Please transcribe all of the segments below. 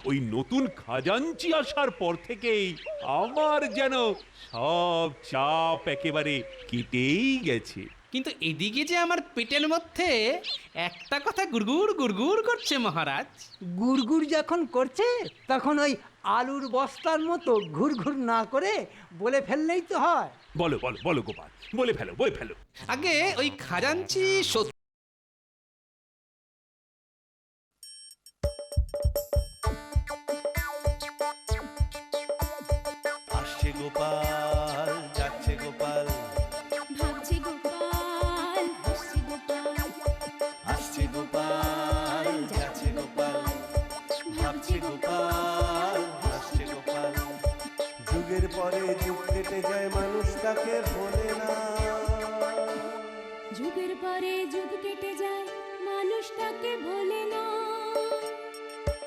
ওই নতুন খাজাঞ্চি আসার পর থেকেই আমার যেন সব চাপ একেবারে কেটেই গেছে। কিন্তু এদিকে যে আমার পেটের মধ্যে একটা কথা গুড়গুড় গুড়গুড় করছে মহারাজ। গুড়গুড় যখন করছে তখন ওই আলুর বস্তার মতো ঘুরঘুর না করে বলে ফেললেই তো হয়। বলো বলো বলো গোপাল, বলে ফেলো বলে ফেলো। আগে ওই খাজাঞ্চি আসছে গোপাল, যাচ্ছে গোপাল, ভাবছে গোপাল, হাসছে গোপাল, আসছে গোপাল, যাচ্ছে গোপাল, ভাবছে গোপাল, হাসছে গোপাল। যুগের পরে যুগ কেটে যায়, মানুষ তাকে ভোলে না। যুগের পরে যুগ কেটে যায়, মানুষ তাকে ভোলে না।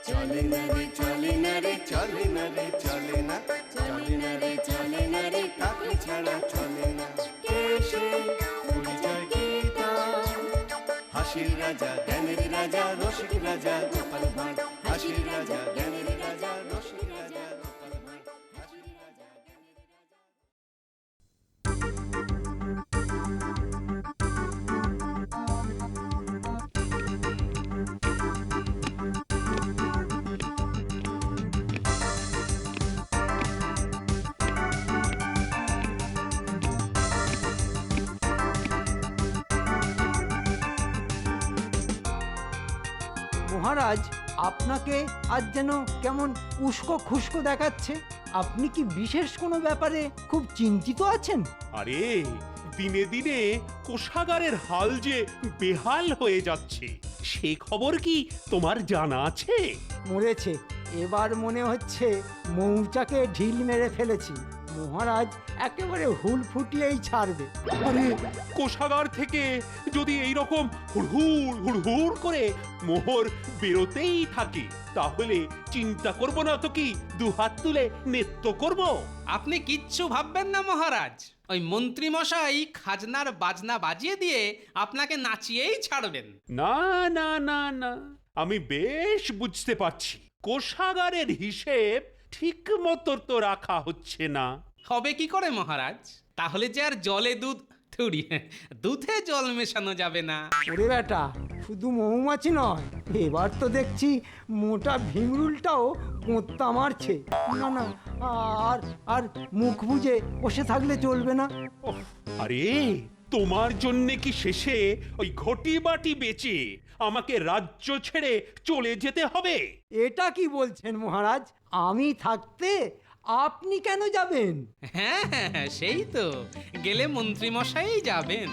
চলে না রে, চলে না রে, চলে না রে, চলে না, চলে না রে, চলে না রে, তাকে ছাড়া চলে না। কে সে? পরিচয় কি তার? হাসির রাজা, জ্ঞানের রাজা, রসিক রাজা গোপাল ভাঁড়। হাসির রাজা, জ্ঞানের রাজা, রসিক রাজা গোপাল ভাঁড়। হাসির রাজা, জ্ঞানের রাজা। মহারাজ, আপনাকে আজ যেন কেমন উস্কো খুস্কো দেখাচ্ছে। আপনি কি বিশেষ কোনো ব্যাপারে খুব চিন্তিত আছেন? আরে দিনে দিনে কোষাগারের হাল যে বেহাল হয়ে যাচ্ছে, সে খবর কি তোমার জানা আছে? মরেছে। এবার মনে হচ্ছে মৌচাকে ঢিল মেরে ফেলেছি। মহারাজ একেবারে হুল ফুটিয়েই ছাড়বে। আরে কোষাগার থেকে যদি এইরকম হুড়হুড় হুড়হুড় করে মোহর বেরোতেই থাকে, তাহলে চিন্তা করব না তো কি, দুহাত তুলে নৃত্য করব। আপনি কিচ্ছু ভাববেন না মহারাজ। ওই মন্ত্রী মশাই খাজনার বাজনা বাজিয়ে দিয়ে আপনাকে নাচিয়েই ছাড়বেন। না না না না, আমি বেশ বুঝতে পারছি কোষাগারের হিসেব ঠিক মতো তো রাখা হচ্ছে না। হবে কি করে মহারাজ? তাহলে যে আর জলে দুধ থুড়ি দুধে জল মেশানো যাবে না। ওরে বেটা, শুধু মৌমাছি নয়, এবার তো দেখছি মোটা ভিমরুলটাও কোঁত্তা মারছে। না না, আর আর মুখ বুজে বসে থাকলে চলবে না। ওহ, আরে তোমার জন্য কি শেষে ওই ঘটি বাটি বেচে আমাকে রাজ্য ছেড়ে চলে যেতে হবে? এটা কি বলছেন মহারাজ? আমি থাকতে আপনি কেন যাবেন? হ্যাঁ হ্যাঁ হ্যাঁ, সেই তো। গেলে মন্ত্রী মশাই যাবেন,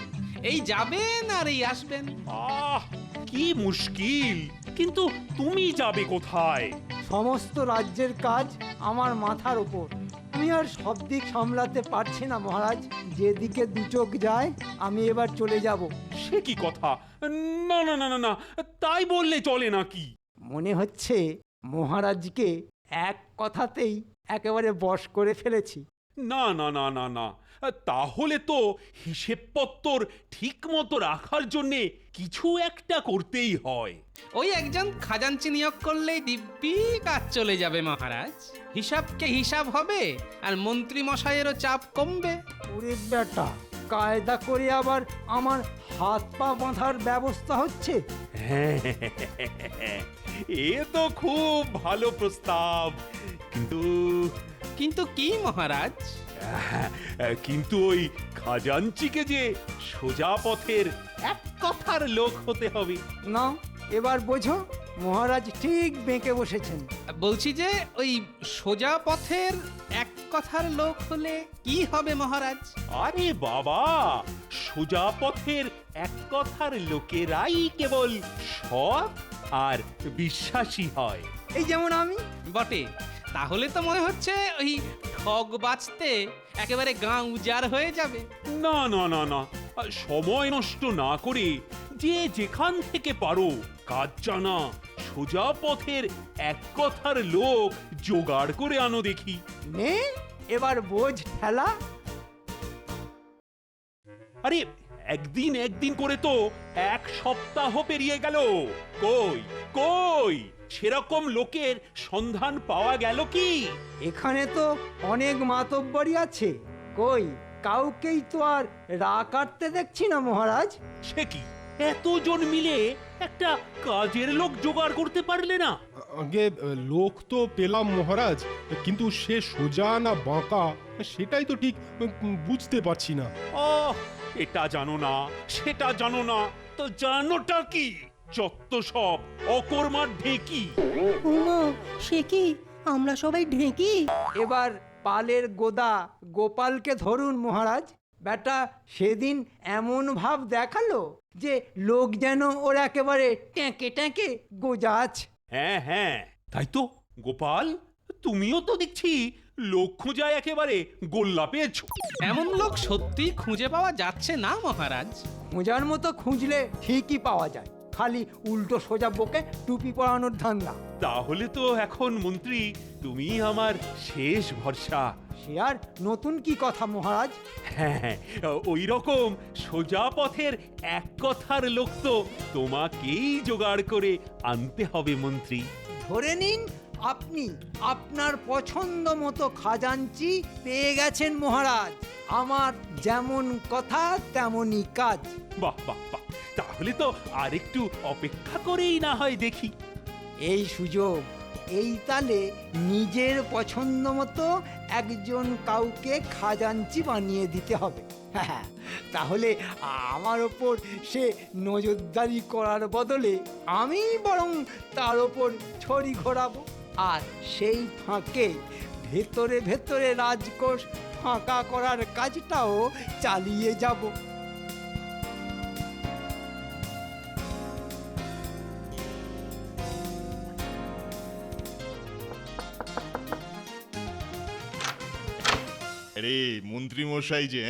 এই যাবেন আর এই আসবেন। আহ কি মুশকিল! কিন্তু তুমি যাবে কোথায়? সমস্ত রাজ্যের কাজ আমার মাথার উপর। আমি আর সব দিক সামলাতে পারছি না মহারাজ। যেদিকে দু চোখ যায় আমি এবার চলে যাব। সে কি কথা? না না না না না, তাই বললে চলে নাকি? মনে হচ্ছে মহারাজকে এক কথাতেই একেবারে বশ করে ফেলেছি। না না না না না, তাহলে তো হিসেবপত্তর ঠিক মতো রাখার জন্যে কিছু একটা করতেই হয়। ওই একজন খাজাঞ্চি নিয়োগ করলেই দিব্যি কাজ চলে যাবে মহারাজ। হিসাবকে হিসাব হবে আর মন্ত্রী মশাইয়েরও চাপ কমবে। ওরে বেটা, কায়দা করে আবার আমার হাত পা বাঁধার ব্যবস্থা হচ্ছে। হ্যাঁ, এ তো খুব ভালো প্রস্তাব, কিন্তু কিন্তু কি মহারাজ? কিন্তু ওই খাজাঞ্চিকে যে সোজা পথের এক কথার লোক হতে হবে। না, এবার বোঝো, মহারাজ ঠিক বেঁকে বসেছেন। বলছি যে ওই সোজা পথের এক কথার লোক হলে কি হবে মহারাজ? আরে বাবা, সোজা পথের এক কথার লোকেরাই কেবল সৎ আর বিশ্বাসী হয়। এই যেমন আমি। বটে। তাহলে তো মনে হচ্ছে ওই ঠগ বাঁচতে একেবারে গাঁ উজাড় হয়ে যাবে। না না না না, সময় নষ্ট না করে যে যেখান থেকে পারো কাজ জানা সোজা পথের এক কথার লোক জোগাড় করে আনো দেখি। নে, এবার বোঝ ঠেলা। আরে একদিন একদিন করে তো এক সপ্তাহ পেরিয়ে গেল। কই কই সেরকম লোকের সন্ধান পাওয়া গেল কি? এখানে তো অনেক মাতব্বরি আছে, কই কাউকেই তো আর রা কাটতে দেখছি না মহারাজ। সে কি, এতজন মিলে একটা কাজের লোক জোগাড় করতে পারলে না? আগে লোক তো পেলাম মহারাজ, কিন্তু সে সোজা না বাঁকা সেটাই তো ঠিক বুঝতে পারছি না। এটা জানো না, সেটা জানো না, তো জানোটা কি? যত সব অকর্মার ঢেকি। ওমা, সে কি আমরা সবাই ঢেঁকি? এবার পালের গোদা গোপালকে ধরুন মহারাজ, বেটা সেদিন এমন ভাব দেখালো যে লোক যেন ওর একেবারে ট্যাঁকে ট্যাঁকে গোজাছ। হ্যাঁ হ্যাঁ, তাই তো। গোপাল, তুমিও তো দেখছি লোক খোঁজায় একেবারে গোল্লা পেয়েছো। এমন লোক সত্যি খুঁজে পাওয়া যাচ্ছে না মহারাজ। খোঁজার মতো খুঁজলে ঠিকই পাওয়া যায়, খালি উল্টো সোজা বকে টুপি পরানোর ধান্দা। তাহলে তো এখন মন্ত্রী তুমি আমার শেষ ভরসা। সে আর নতুন কি কথা মহারাজ? হ্যাঁ, ওই রকম সোজা পথের এক কথার লোক তো তোমাকেই জোগাড় করে আনতে হবে মন্ত্রী। ধরে নিন আপনি আপনার পছন্দ মতো খাজাঞ্চি পেয়ে গেছেন মহারাজ। আমার যেমন কথা তেমনই কাজ। বাহ বাহ বাহ, তাহলে তো আরেকটু অপেক্ষা করেই না হয় দেখি। এই সুযোগ, এই তালে নিজের পছন্দ মতো একজন কাউকে খাজাঞ্চি বানিয়ে দিতে হবে। হ্যাঁ, তাহলে আমার ওপর সে নজরদারি করার বদলে আমি বরং তার ওপর ছড়ি ঘোরাবো, আর সেই ফাঁকে ভেতরে ভেতরে রাজকোষ ফাঁকা করার কাজটাও চালিয়ে যাব। আরে মন্ত্রী মশাই যে,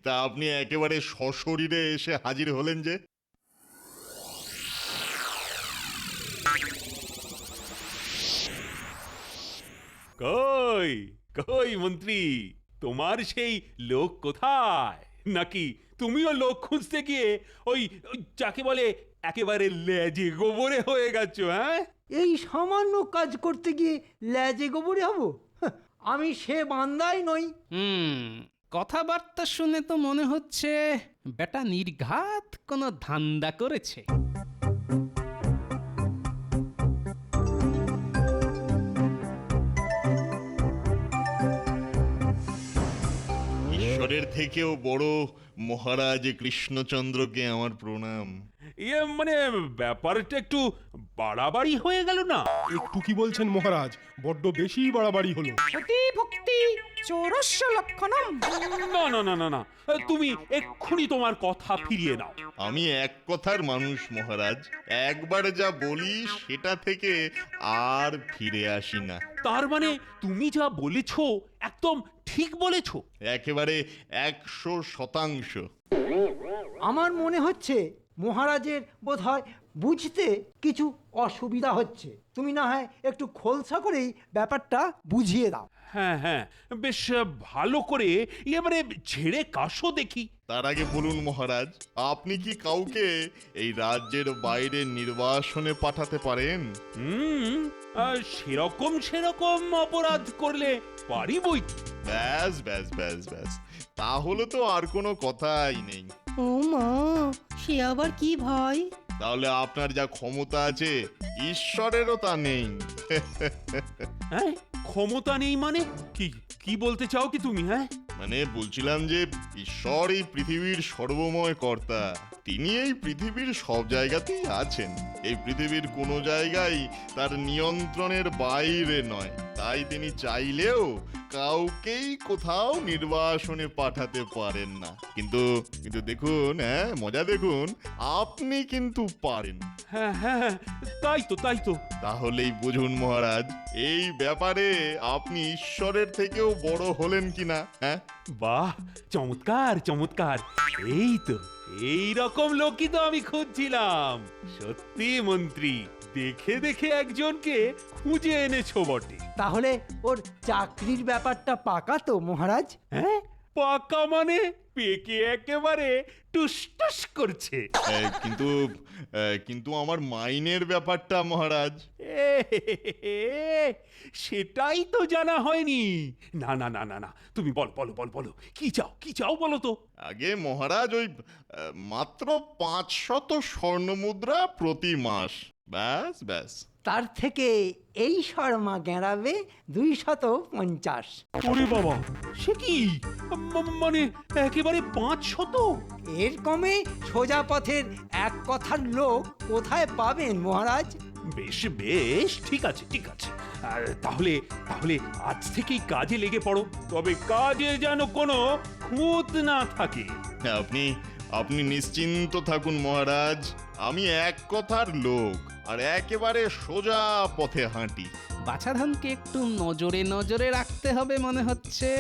তা আপনি একেবারে সশরীরে এসে হাজির হলেন যে? কই কই মন্ত্রী, তোমার সেই লোক কোথায়? নাকি তুমিও লোক খুঁজতে গিয়ে ওই যাকে বলে একেবারে লেজে গোবরে হয়ে গেছো? হ্যাঁ, এই সামান্য কাজ করতে গিয়ে লেজে গোবরে হব? আমি সে বান্দাই নই। কথাবার্তা শুনে তো মনে হচ্ছে বেটা নির্ঘাত কোনো ধান্দা করেছে। ঈশ্বরের থেকেও বড় মহারাজ কৃষ্ণচন্দ্রকে আমার প্রণাম। মানে ব্যাপারটা একটু বাড়াবাড়ি হয়ে গেল না? একটু কি বলছেন মহারাজ, বড্ড বেশি বাড়াবাড়ি হলো। না না না না না, তুমি এক্ষুনি তোমার কথা ফিরিয়ে নাও। আমি এক কথার মানুষ মহারাজ, একবার যা বলি সেটা থেকে আর ফিরে আসি না। তার মানে তুমি যা বলেছো একদম ঠিক বলেছো? একেবারে 100%। আমার মনে হচ্ছে মহারাজের বোধহয় বুঝতে কিছু অসুবিধা হচ্ছে। তুমি না হয় একটু খোলসা করেই ব্যাপারটা বুঝিয়ে দাও। হ্যাঁ হ্যাঁ, বেশ ভালো করে এবারে ঝেড়ে কাশো দেখি। তার আগে বলুন মহারাজ, আপনি কি কাউকে এই রাজ্যের বাইরে নির্বাসনে পাঠাতে পারেন? সেরকম অপরাধ করলে পারি বই। ব্যাস ব্যাস ব্যাস ব্যাস, তাহলে তো আর কোনো কথাই নেই। ও মা, সে আবার কি ভয়? তাহলে আপনার যা ক্ষমতা আছে ঈশ্বরেরও তা নেই। হ্যাঁ, ক্ষমতা নেই মানে কি? কি বলতে চাও কি তুমি? হ্যাঁ, মানে বলছিলাম যে ঈশ্বর এই পৃথিবীর সর্বময় কর্তা, তিনি এই পৃথিবীর সব জায়গাতেই আছেন। এই পৃথিবীর কোনো জায়গায় তার নিয়ন্ত্রণের বাইরে নয়, তাই তিনি চাইলেও কাউকেই কোথাও নির্বাসনে পাঠাতে পারেন না। কিন্তু কিন্তু দেখুন, হ্যাঁ মজা দেখুন, আপনি কিন্তু পারেন। হ্যাঁ হ্যাঁ, তাই তো তাই তো। তাহলেই বুঝুন মহারাজ, এই ব্যাপারে আপনি ঈশ্বরের থেকেও বড় হলেন কিনা। হ্যাঁ, বাহ, চমৎকার চমৎকার। এই তো এই রকম লোকই তো আমি খুঁজছিলাম। সত্যি মন্ত্রী, দেখে দেখে একজনকে খুঁজে এনেছো বটে। তাহলে ওর চাকরির ব্যাপারটা পাকা তো মহারাজ? হ্যাঁ, পাকা মানে পেকে একেবারে টুস টুস করছে। কিন্তু কিন্তু আমার মাইনের ব্যাপারটা মহারাজ। এ, সেটাই তো জানা হয়নি। না না না না না, তুমি বল বলো বল বলো, কি চাও কি চাও বলো তো। আগে মহারাজ ওই মাত্র 500 স্বর্ণমুদ্রা প্রতি মাস, ব্যাস ব্যাস। তার থেকে এই শর্মা গেঁড়াবে 250। ওরে বাবা, সে কি মানে একেবারে 500? এর কমে সোজা পথের এক কথার লোক কোথায় পাবেন মহারাজ? বেশ বেশ, ঠিক আছে ঠিক আছে। তাহলে তাহলে আজ থেকেই কাজে লেগে পড়ো, তবে কাজে যেন কোনো খুঁত না থাকে। আপনি আপনি নিশ্চিন্ত থাকুন মহারাজ, আমি এক কথার লোক আর একেবারে সোজা পথে হাঁটি। বাছাধনকে একটু নজরে নজরে রাখতে হবে মনে হচ্ছে।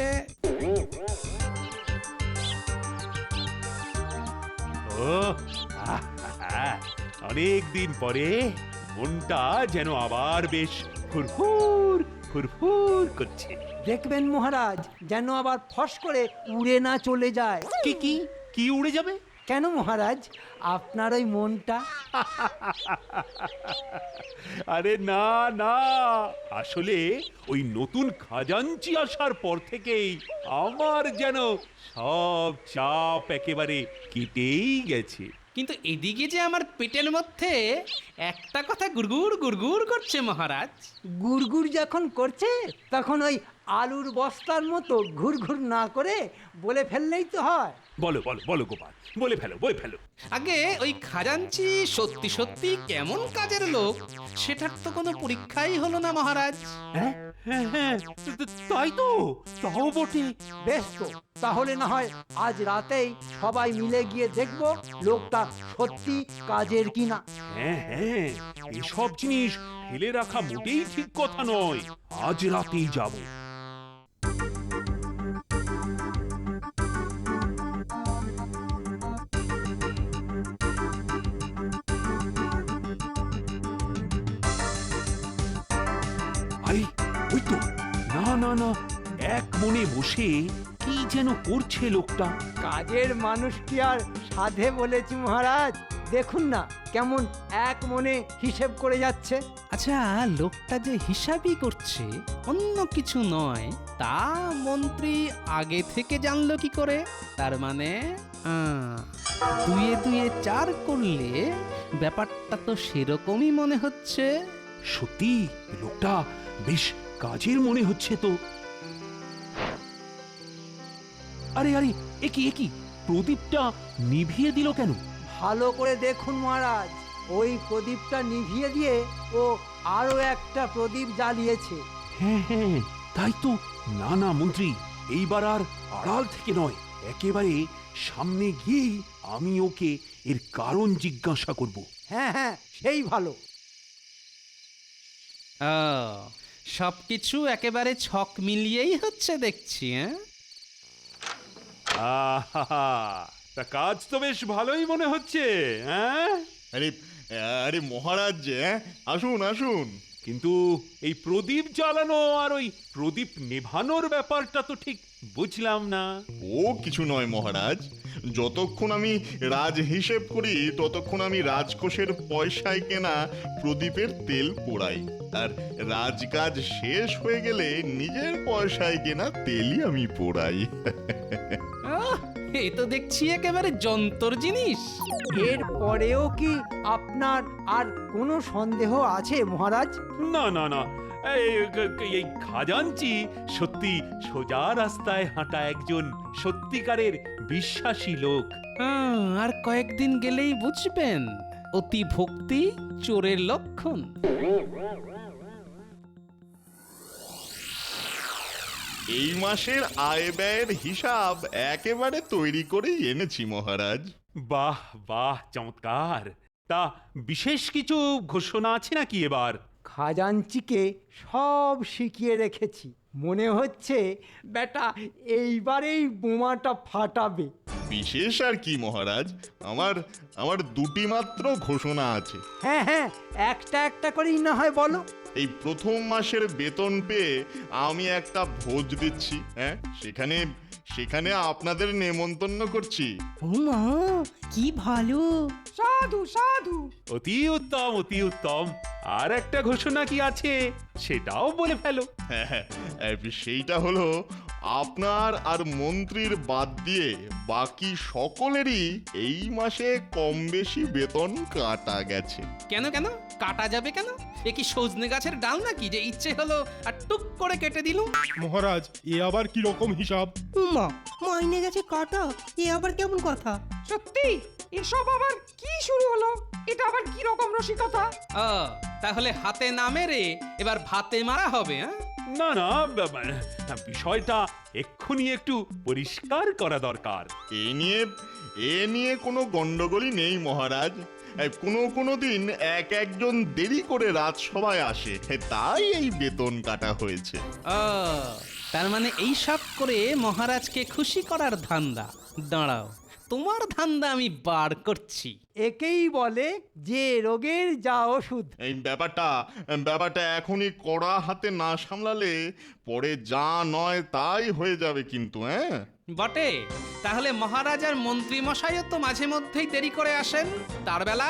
ও অনেক দিন পরে মনটা যেন আবার বেশ ফুরফুর ফুরফুর করছে। দেখবেন মহারাজ যেন আবার ফস করে উড়ে না চলে যায়। কি কি কি উড়ে যাবে? কেন মহারাজ, আপনার ওই মনটা? আরে না না, আসলে ওই নতুন খাজাঞ্চি আসার পর থেকেই আমার যেন সব চাপ একেবারে কেটেই গেছে। কিন্তু এদিকে যে আমার পেটের মধ্যে একটা কথা গুড়গুড় গুড়গুড় করছে মহারাজ। গুড়গুড় যখন করছে তখন ওই আলুর বস্তার মতো ঘুরঘুর না করে বলে ফেললেই তো হয়। বলো বলো বলো গোপাল, বলে ফেলো বলে ফেলো। আগে ওই খাজাঞ্চি সত্যি সত্যি কেমন কাজের লোক সেটার তো কোনো পরীক্ষাই হলো না মহারাজ। হ্যাঁ হ্যাঁ হ্যাঁ, তাই তো, তাও বটে। বেশ তো, তাহলে না হয় আজ রাতেই সবাই মিলে গিয়ে দেখবো লোকটা সত্যি কাজের কিনা। হ্যাঁ হ্যাঁ, এসব জিনিস ফেলে রাখা মোটেই ঠিক কথা নয়। আজ রাতেই যাব। আরে ওই তো, না না না, এক মনে বসে কি যেন করছে লোকটা। কাজের মানুষ কি আর সাধে বলেছি মহারাজ? দেখুন না কেমন এক মনে হিসেব করে যাচ্ছে। আচ্ছা, লোকটা যে হিসাবই করছে অন্য কিছু নয়, তা মন্ত্রী আগে থেকে জানলো কি করে? তার মানে দুয়ে দুয়ে 4 করলে ব্যাপারটা তো সেরকমই মনে হচ্ছে। সত্যি লোকটা বেশ কাজের মনে হচ্ছে তো। আরে আরে, একি প্রদীপটা নিভিয়ে দিল কেন? ভালো করে দেখুন মহারাজ, ওই প্রদীপটা নিভিয়ে দিয়ে ও আরো একটা প্রদীপ জ্বালিয়েছে। হ্যাঁ হ্যাঁ, তাই তো। না না মন্ত্রী, এইবার আর আড়াল থেকে নয়, একেবারে সামনে গিয়েই আমি ওকে এর কারণ জিজ্ঞাসা করব। হ্যাঁ হ্যাঁ, সেই ভালো। সবকিছু একেবারে ছক মিলিয়েই হচ্ছে দেখছি। আহা, তা কাজ তো বেশ ভালোই মনে হচ্ছে। হ্যাঁ, আরে আরে মহারাজ যে, আসুন আসুন। কিন্তু এই প্রদীপ জ্বালানো আর ওই প্রদীপ নেভানোর ব্যাপারটা তো ঠিক বুঝলাম না। ও কিছু নয় মহারাজ, যতক্ষণ আমি রাজ হিসেব করি ততক্ষণ আমি রাজকোষের পয়সায় কেনা প্রদীপের তেল পোড়াই, আর রাজকাজ শেষ হয়ে গেলে নিজের পয়সায় কেনা তেলই আমি পোড়াই। এই তো দেখছি একেবারে যন্তর জিনিস। এর পরেও কি আপনার আর কোনো সন্দেহ আছে মহারাজ? না না না, এই খাজাঞ্চি সত্যি সোজা রাস্তায় হাঁটা একজন সত্যিকারের বিশ্বাসী লোক। আর কয়েকদিন গেলেই বুঝবেন, অতি ভক্তি চোরের লক্ষণ। এই মাসের আয় ব্যয়ের হিসাব একেবারে তৈরি করেই এনেছি মহারাজ। বাহ বাহ, চমৎকার। তা বিশেষ কিছু ঘোষণা আছে নাকি এবার? খাজাঞ্চিকে সব শিখিয়ে রেখেছি, মনে হচ্ছে বেটা এইবারেই বোমাটা ফাটাবে। বিশেষ আর কি মহারাজ, আমার আমার 2টি মাত্র ঘোষণা আছে। হ্যাঁ হ্যাঁ, একটা একটা করেই না হয় বলো। এই প্রথম মাসের বেতন পেয়ে আমি একটা ভোজ দিচ্ছি, হ্যাঁ, সেখানে সেখানে আপনাদের নেমন্তন্ন করছি। ও মা, কি ভালো। সাধু সাধু। অতি উত্তম, অতি উত্তম। আর একটা ঘোষণা কি আছে সেটাও বলে ফেলো। হ্যাঁ, সেইটা হলো আপনার আর মন্ত্রীর বাদ দিয়ে বাকি সকলেরই এই মাসে কম বেশি বেতন কাটা গেছে। কেন কেন কাটা যাবে কেন? এ কি সজনে গাছের ডাল নাকি যে ইচ্ছে হলো আর টুক করে কেটে দিলুম? মহারাজ, এ আবার কি রকম হিসাব? উমা, মাইনে গেছে কাটা, এ আবার কেমন কথা? সত্যি এসব আবার কি শুরু হলো? এটা আবার কি রকম রসিকতা? ও, তাহলে হাতে না মেরে এবার ভাতে মারা হবে? হ্যাঁ, না না, বিষয়টা এক্ষুনি একটু পরিষ্কার করা দরকার। এ নিয়ে কোনো গন্ডগোলই নেই মহারাজ। কোনো দিন একজন দেরি করে রাজসভায় আসে, তাই এই বেতন কাটা হয়েছে। ও, তার মানে এই সব করে মহারাজকে খুশি করার ধান্দা। দাঁড়াও, তোমার ধান্দা আমি বার করছি। একেই বলে যে রোগের যা ওষুধ। এই ব্যাপারটা এখনই কড়া হাতে না সামলালে পরে যা নয় তাই হয়ে যাবে কিন্তু। হ্যাঁ বটে, তাহলে মহারাজ আর মন্ত্রী মশাইও তো মাঝে মধ্যেই দেরি করে আসেন। তার বেলা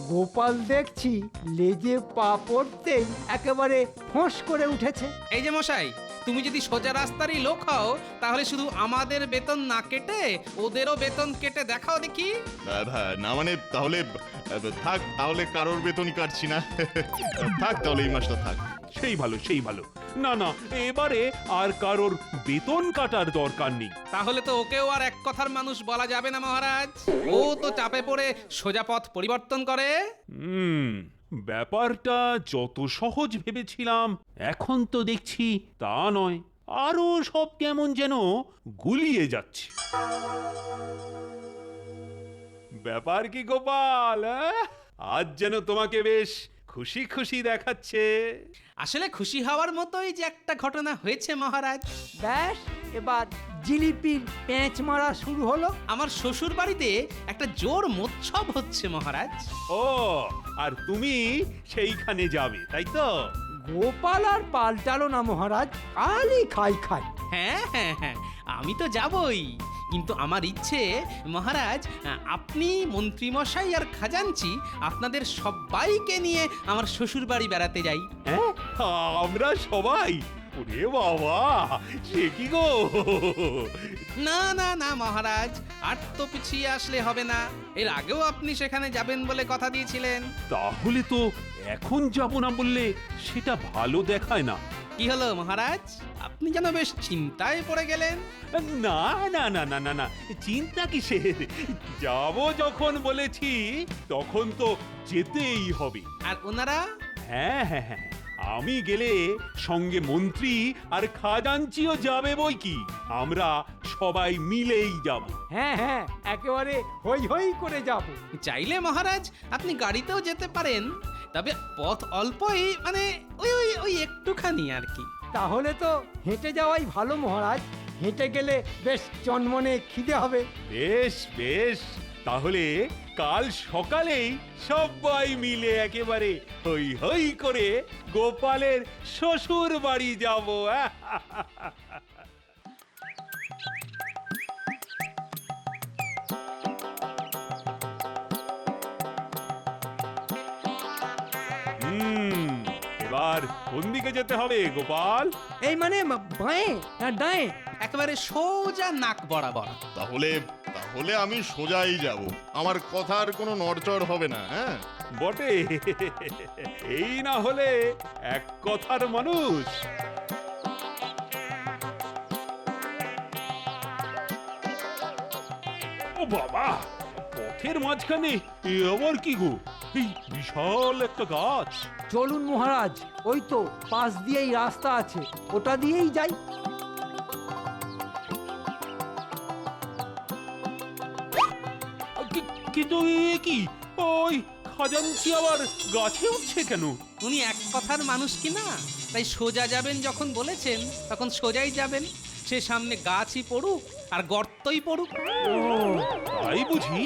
গোপাল দেখছি লেজে পা পড়তেই একেবারে ফোঁস করে উঠেছে। এই যে মশাই, তুমি যদি সোজা রাস্তারই লোক হও তাহলে শুধু আমাদের বেতন না কেটে ওদেরও বেতন কেটে দেখাও দেখি। না মানে তাহলে থাক, তাহলে কারোর বেতনই কাটছি না। থাক তাহলে এই মাসটা থাক। সেই ভালো, সেই ভালো। না না, এবারে আর কারোর বেতন কাটার দরকার নেই। তাহলে তো ওকেও আর এক কথার মানুষ বলা যাবে না মহারাজ। ও তো চাপে পড়ে সোজা পথ পরিবর্তন করে। ব্যাপারটা যত সহজ ভেবেছিলাম এখন তো দেখছি তা নয়, আরো সব কেমন যেন গুলিয়ে যাচ্ছে। ব্যাপার কি গোপাল, আজ যেন তোমাকে বেশ খুশি খুশি দেখাচ্ছে। আসলে খুশি হওয়ার মতোই যে একটা ঘটনা হয়েছে মহারাজ। ব্যাস, এবার জিলিপির পেঁচ মারা শুরু হলো। আমার শ্বশুর বাড়িতে একটা জোর মোৎসব হচ্ছে মহারাজ। ও, আর তুমি সেইখানে যাবে তাই তো? গোপাল আর পাল্টালো না মহারাজ, খালি খাই খাই। হ্যাঁ হ্যাঁ হ্যাঁ, আমি তো যাবই, কিন্তু আমার ইচ্ছে মহারাজ আপনি মন্ত্রীমশাই আর খাজাঞ্চি আপনাদের সবাইকে নিয়ে আমার শ্বশুর বাড়ি বেড়াতে যাই। হ্যাঁ, আমরা সবাই? ওরে বাবা, সে কি গো! না না না মহারাজ, আর তো পিছিয়ে আসলে হবে না। এর আগেও আপনি সেখানে যাবেন বলে কথা দিয়েছিলেন। তাহলে তো এখন যাব না বললে সেটা ভালো দেখায় না। কি হলো মহারাজ, আপনি যেন বেশ চিন্তায় পড়ে গেলেন। না না না না না না, চিন্তা কিসের? যাব যখন বলেছি তখন তো যেতেই হবে। আর ওনারা? হ্যাঁ হ্যাঁ হ্যাঁ, আমি গেলে সঙ্গে মন্ত্রী আর খাজাঞ্চিও যাবে বই কি। আমরা সবাই মিলেই যাব। হ্যাঁ হ্যাঁ, একেবারে হই হই করে যাব। চাইলে মহারাজ আপনি গাড়িতেও যেতে পারেন, তবে পথ অল্পই, মানে ওই ওই ওই একটুখানি আর কি। তাহলে তো হেঁটে যাওয়াই ভালো মহারাজ, হেঁটে গেলে বেশ চনমনে খিদে হবে। বেশ বেশ, তাহলে কাল সকালেই সবাই মিলে একেবারে হই হই করে গোপালের শ্বশুর বাড়ি যাব। এবার কোন দিকে যেতে হবে গোপাল? এই মানে বাঁয়ে না ডাঁয়ে? একেবারে সোজা নাক বরাবর। তাহলে আমি সোজাই যাব, আমার কথার কোনো নড়চড় হবে না। হ্যাঁ বটে, এই না হলে এক কথার মানুষ। ও বাবা, পথের মাঝখানে এ আবার কি গো? এই বিশাল একটা গাছ। চলুন মহারাজ, ওই তো পাশ দিয়েই রাস্তা আছে, ওটা দিয়েই যাই। কিন্তু এ কি, ওই খাজাঞ্চি আবার গাছে উঠছে কেন? উনি এক কথার মানুষ কি না, তাই সোজা যাবেন যখন বলেছেন তখন সোজাই যাবেন। সে সামনে গাছই পড়ুক আর গর্তই পড়ুক। ও, তাই বুঝি?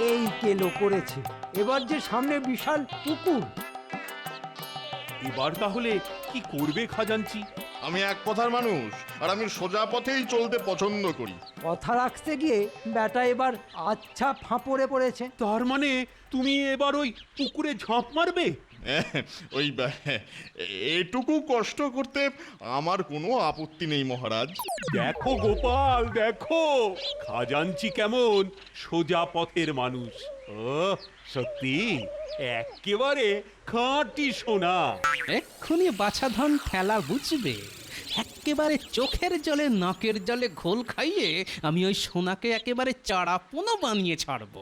এই কেলো করেছে, এবার যে সামনে বিশাল পুকুর। এবার তাহলে কি করবে খাজাঞ্চি? আমি এক কথার মানুষ, আর আমি সোজা পথেই চলতে পছন্দ করি। কথা রাখতে গিয়ে ব্যাটা এবার আচ্ছা ফাঁপড়ে পড়েছে। তার মানে তুমি এবার ওই পুকুরে ঝাঁপ মারবে? ওই এটুকু কষ্ট করতে আমার কোনো আপত্তি নেই মহারাজ। দেখো গোপাল, দেখো খাজাঞ্চি কেমন সোজা পথের মানুষ। ও সত্যি একেবারে খাঁটি সোনা। এক্ষুনি বাছাধন খেলা বুঝবে। একেবারে চোখের জলে নাকের জলে ঘোল খাইয়ে আমি ওই সোনাকে একেবারে চারা পোনা বানিয়ে ছাড়বো।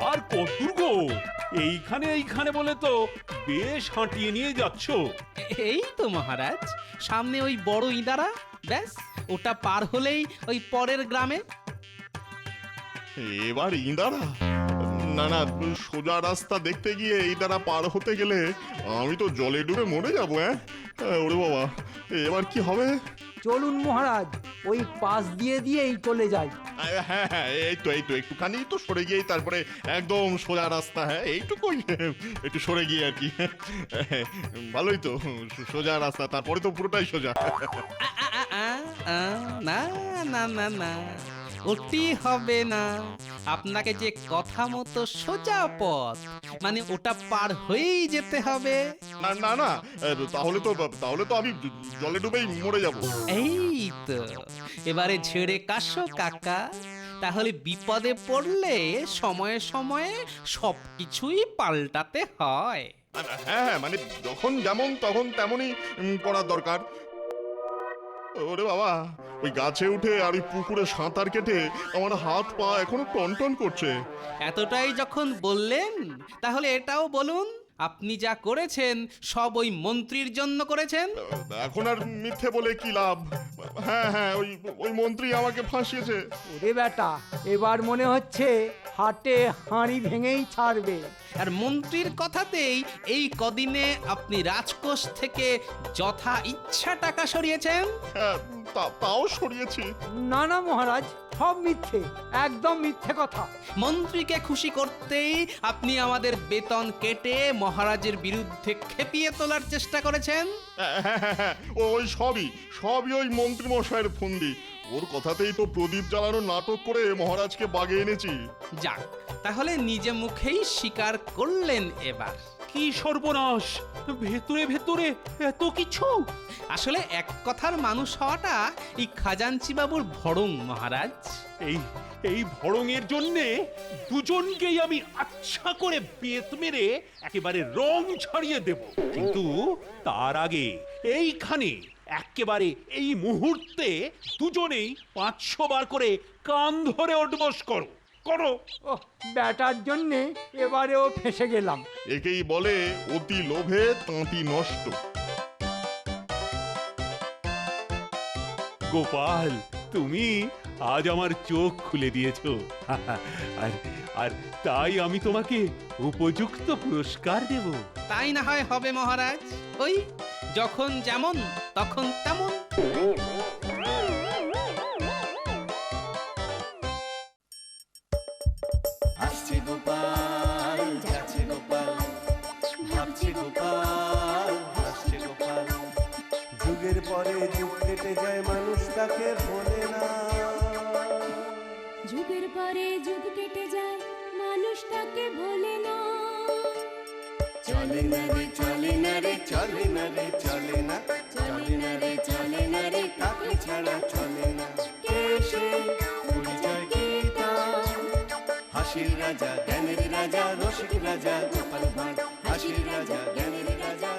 আর কতদূর গো? এইখানে এইখানে বলে তো বেশ হাঁটিয়ে নিয়ে যাচ্ছ। এই তো মহারাজ, সামনে ওই বড় ইঁদারা, ব্যাস ওটা পার হলেই ওই পরের গ্রামে। এবার ইঁদারা? না না, সোজা রাস্তা দেখতে গিয়ে ইঁদারা পার হতে গেলে আমি তো জলে ডুবে মরে যাবো। ওরে বাবা, এবার কি হবে? চলুন মহারাজ, ওই পাশ দিয়েই চলে যাই। হ্যাঁ হ্যাঁ, এই তো একটুখানি তো সরে গিয়েই তারপরে একদম সোজা রাস্তা। হ্যাঁ এইটুকুই, একটু সরে গিয়ে আর কি। ভালোই তো, সোজা রাস্তা, তারপরে তো পুরোটাই সোজা। না না না না, ওটি হবে না। আপনাকে যে কথা মতো সোজা পথ, মানে ওটা পার হয়েই যেতে হবে। না না না, তাহলে তো আমি জলে ডুবেই মরে যাব। এই তো, এবারে ঝেড়ে কাশো কাকা। তাহলে বিপদে পড়লে সময়ে সময়ে সবকিছুই পাল্টাতে হয়। হ্যাঁ হ্যাঁ, মানে যখন যেমন তখন তেমনই করার দরকার। ওরে বাবা, ওই গাছে উঠে আর ওই পুকুরে সাঁতার কেটে আমার হাত পা এখনো টনটন করছে। এতটাই যখন বললেন, তাহলে এটাও বলুন, আপনি যা করেছেন সব ওই মন্ত্রীর জন্য করেছেন। এখন আর মিথ্যে বলে কি লাভ? হ্যাঁ হ্যাঁ, ওই মন্ত্রী আমাকে ফাঁসিয়েছে। ওরে বেটা, এবার মনে হচ্ছে হাটে হাঁড়ি ভেঙেই ছাড়বে। আর মন্ত্রীর কথাতেই এই কদিনে আপনি রাজকোষ থেকে যথা ইচ্ছা টাকা সরিয়েছেন। হ্যাঁ, তাও সরিয়েছি। না না মহারাজ, সব মিথ্যে, একদম মিথ্যে কথা। মন্ত্রীকে খুশি করতেই আপনি আমাদের বেতন কেটে মহারাজের বিরুদ্ধে খেপিয়ে তোলার চেষ্টা করেছেন। হ্যাঁ, ওই সবই ওই মন্ত্রী মশাইয়ের ফন্দি। ওর কথাতেই তো প্রদীপ জ্বালানোর নাটক করে মহারাজকে বাগে এনেছি। যাক, তাহলে নিজে মুখেই স্বীকার করলেন এবার। কি সর্বনাশ! ভেতরে ভেতরে এত কিছু! আসলে এক কথার মানুষ হওয়াটা এই খাজাঞ্চি বাবুর ভড়ং মহারাজ। এই ভড়ঙের জন্যে দুজনকেই আমি আচ্ছা করে বেত মেরে একেবারে রং ছাড়িয়ে দেব। কিন্তু তার আগে এইখানে একেবারে এই মুহূর্তে দুজনেই 500 বার করে কান ধরে ওঠবস করো। ও ব্যাটার জন্যে এবারেও ফেঁসে গেলাম। একেই বলে অতি লোভে তাঁতি নষ্ট। গোপাল, তুমি আজ আমার চোখ খুলে দিয়েছো। আর তাই আমি তোমাকে উপযুক্ত পুরস্কার দেব। তাই না হয় হবে মহারাজ, ওই যখন যেমন তখন তেমন। আসছে গোপাল, যাচ্ছে গোপাল, ভাবছে গোপাল, হাসছে গোপাল। যুগের পরে যুগ কেটে যায়, মানুষ তাকে ভোলে না। যুগের পরে যুগ কেটে যায়, মানুষ তাকে ভোলে না। চলে না রে চলে না রে চলে না রে চলে না, চলে না রে চলে না রে তাকে ছাড়া চলে না। কে সে পরিচয় কি তার? হাসির রাজা, জ্ঞানের রাজা, রসিক রাজা গোপাল ভাঁড়। হাসির রাজা, জ্ঞানের রাজা।